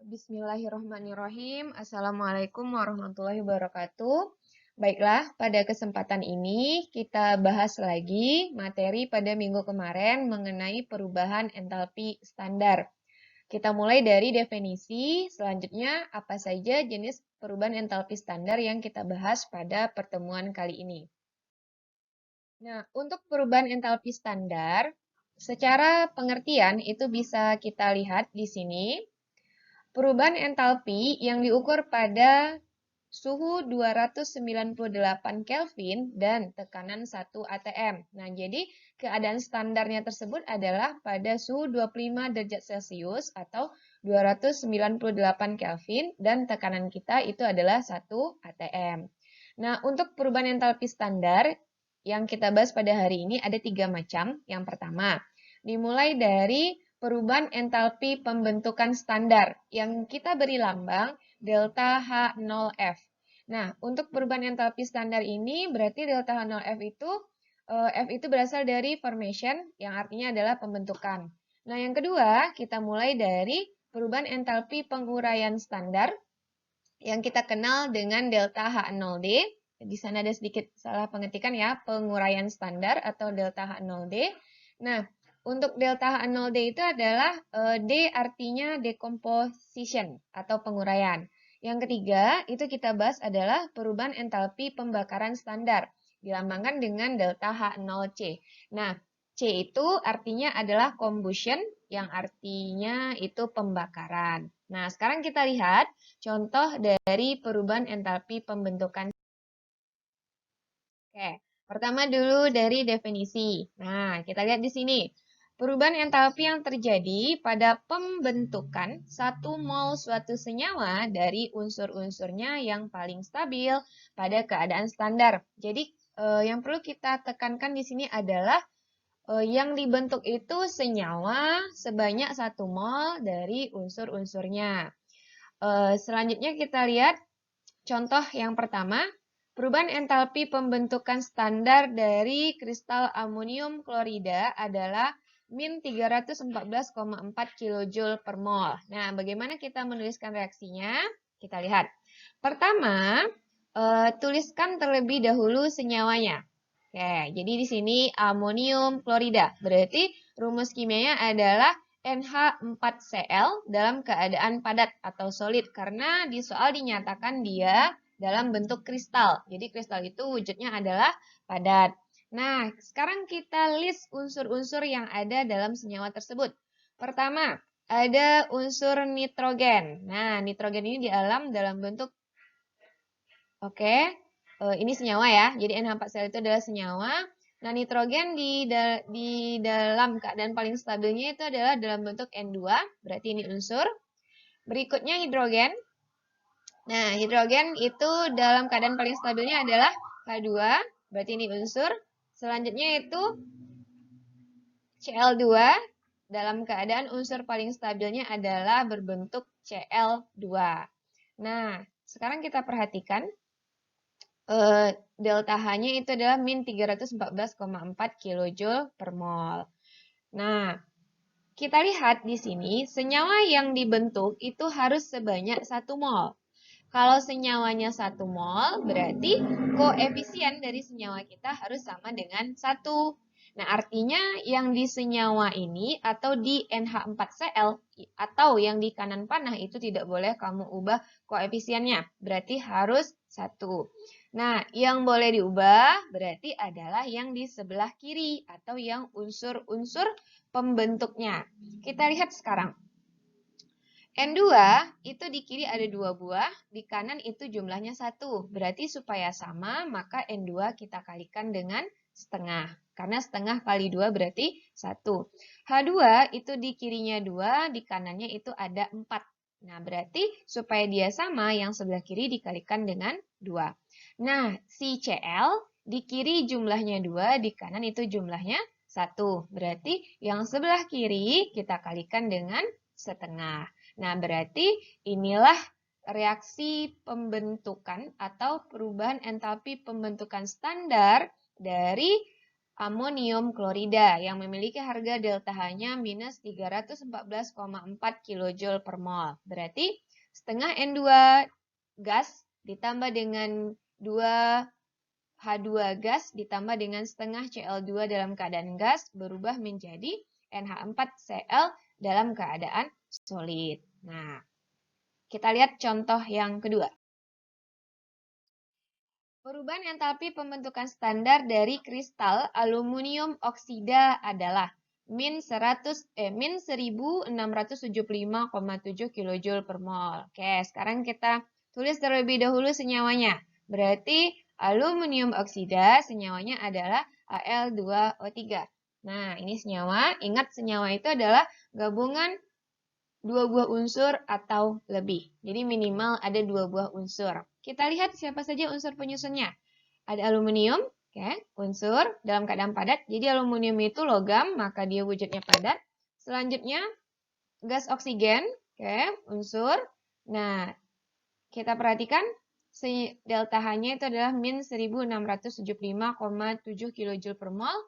Bismillahirrahmanirrahim. Assalamualaikum warahmatullahi wabarakatuh. Baiklah, pada kesempatan ini kita bahas lagi materi pada minggu kemarin mengenai perubahan entalpi standar. Kita mulai dari definisi, selanjutnya apa saja jenis perubahan entalpi standar yang kita bahas pada pertemuan kali ini. Nah, untuk perubahan entalpi standar, secara pengertian itu bisa kita lihat di sini. Perubahan entalpi yang diukur pada suhu 298 Kelvin dan tekanan 1 atm. Nah, jadi keadaan standarnya tersebut adalah pada suhu 25 derajat Celcius atau 298 Kelvin dan tekanan kita itu adalah 1 atm. Nah, untuk perubahan entalpi standar yang kita bahas pada hari ini ada 3 macam. Yang pertama, dimulai dari perubahan entalpi pembentukan standar yang kita beri lambang delta H0F. Nah, untuk perubahan entalpi standar ini berarti delta H0F itu F itu berasal dari formation yang artinya adalah pembentukan. Nah, yang kedua, kita mulai dari perubahan entalpi penguraian standar yang kita kenal dengan delta H0D. Di sana ada sedikit salah pengetikan ya, penguraian standar atau delta H0D. Nah, untuk delta H0D itu adalah D artinya decomposition atau penguraian. Yang ketiga, itu kita bahas adalah perubahan entalpi pembakaran standar, dilambangkan dengan delta H0C. Nah, C itu artinya adalah combustion, yang artinya itu pembakaran. Nah, sekarang kita lihat contoh dari perubahan entalpi pembentukan. Oke, pertama dulu dari definisi. Nah, kita lihat di sini. Perubahan entalpi yang terjadi pada pembentukan 1 mol suatu senyawa dari unsur-unsurnya yang paling stabil pada keadaan standar. Jadi, yang perlu kita tekankan di sini adalah yang dibentuk itu senyawa sebanyak 1 mol dari unsur-unsurnya. Selanjutnya kita lihat contoh yang pertama. Perubahan entalpi pembentukan standar dari kristal amonium klorida adalah min 314,4 kJ per mol. Nah, bagaimana kita menuliskan reaksinya? Kita lihat. Pertama, tuliskan terlebih dahulu senyawanya. Oke, jadi di sini amonium klorida. Berarti rumus kimianya adalah NH4Cl dalam keadaan padat atau solid karena di soal dinyatakan dia dalam bentuk kristal. Jadi kristal itu wujudnya adalah padat. Nah, sekarang kita list unsur-unsur yang ada dalam senyawa tersebut. Pertama, ada unsur nitrogen. Nah, nitrogen ini di alam dalam bentuk ini senyawa ya. Jadi NH4Cl itu adalah senyawa. Nah, nitrogen di dalam keadaan paling stabilnya itu adalah dalam bentuk N2, berarti ini unsur. Berikutnya hidrogen. Nah, hidrogen itu dalam keadaan paling stabilnya adalah H2, berarti ini unsur. Selanjutnya itu Cl2, dalam keadaan unsur paling stabilnya adalah berbentuk Cl2. Nah, sekarang kita perhatikan delta H-nya itu adalah min 314,4 kJ per mol. Nah, kita lihat di sini, senyawa yang dibentuk itu harus sebanyak 1 mol. Kalau senyawanya 1 mol, berarti koefisien dari senyawa kita harus sama dengan 1. Nah, artinya yang di senyawa ini atau di NH4Cl atau yang di kanan panah itu tidak boleh kamu ubah koefisiennya. Berarti harus 1. Nah, yang boleh diubah berarti adalah yang di sebelah kiri atau yang unsur-unsur pembentuknya. Kita lihat sekarang. N2 itu di kiri ada 2 buah, di kanan itu jumlahnya 1. Berarti supaya sama, maka N2 kita kalikan dengan setengah. Karena setengah kali 2 berarti 1. H2 itu di kirinya 2, di kanannya itu ada 4. Nah, berarti supaya dia sama, yang sebelah kiri dikalikan dengan 2. Nah, si Cl di kiri jumlahnya 2, di kanan itu jumlahnya 1. Berarti yang sebelah kiri kita kalikan dengan setengah. Nah, berarti inilah reaksi pembentukan atau perubahan entalpi pembentukan standar dari amonium klorida yang memiliki harga delta H-nya minus 314,4 kJ per mol. Berarti setengah N2 gas ditambah dengan 2 H2 gas ditambah dengan setengah Cl2 dalam keadaan gas berubah menjadi NH4Cl dalam keadaan solid. Nah, kita lihat contoh yang kedua. Perubahan entalpi pembentukan standar dari kristal aluminium oksida adalah min 1675,7 kJ per mol. Oke, sekarang kita tulis terlebih dahulu senyawanya. Berarti aluminium oksida senyawanya adalah Al2O3. Nah, ini senyawa. Ingat senyawa itu adalah gabungan dua buah unsur atau lebih. Jadi minimal ada 2 buah unsur. Kita lihat siapa saja unsur penyusunnya. Ada aluminium, unsur dalam keadaan padat. Jadi aluminium itu logam, maka dia wujudnya padat. Selanjutnya gas oksigen, unsur. Nah, kita perhatikan delta H-nya itu adalah min 1675,7 kJ per mol.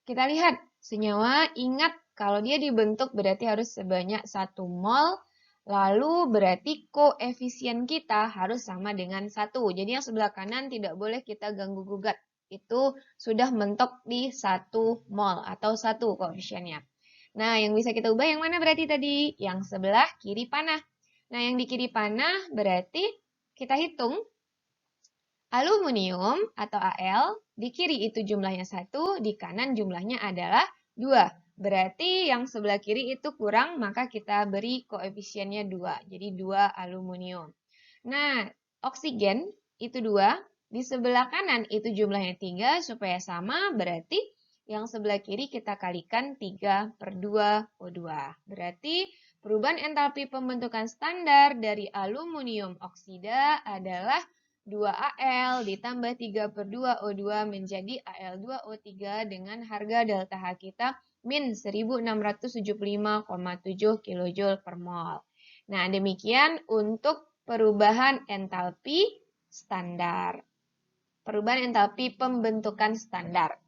Kita lihat senyawa, ingat kalau dia dibentuk berarti harus sebanyak 1 mol. Lalu berarti koefisien kita harus sama dengan 1. Jadi yang sebelah kanan tidak boleh kita ganggu-gugat. Itu sudah mentok di 1 mol atau 1 koefisiennya. Nah, yang bisa kita ubah yang mana berarti tadi? Yang sebelah kiri panah. Nah, yang di kiri panah berarti kita hitung aluminium atau Al, di kiri itu jumlahnya 1, di kanan jumlahnya adalah 2. Berarti yang sebelah kiri itu kurang, maka kita beri koefisiennya 2. Jadi 2 aluminium. Nah, oksigen itu 2. Di sebelah kanan itu jumlahnya 3. Supaya sama, berarti yang sebelah kiri kita kalikan 3/2O2. Berarti perubahan entalpi pembentukan standar dari aluminium oksida adalah 2Al ditambah 3/2O2 menjadi Al2O3 dengan harga delta H kita min 1675,7 kJ per mol. Nah, demikian untuk perubahan entalpi standar. Perubahan entalpi pembentukan standar.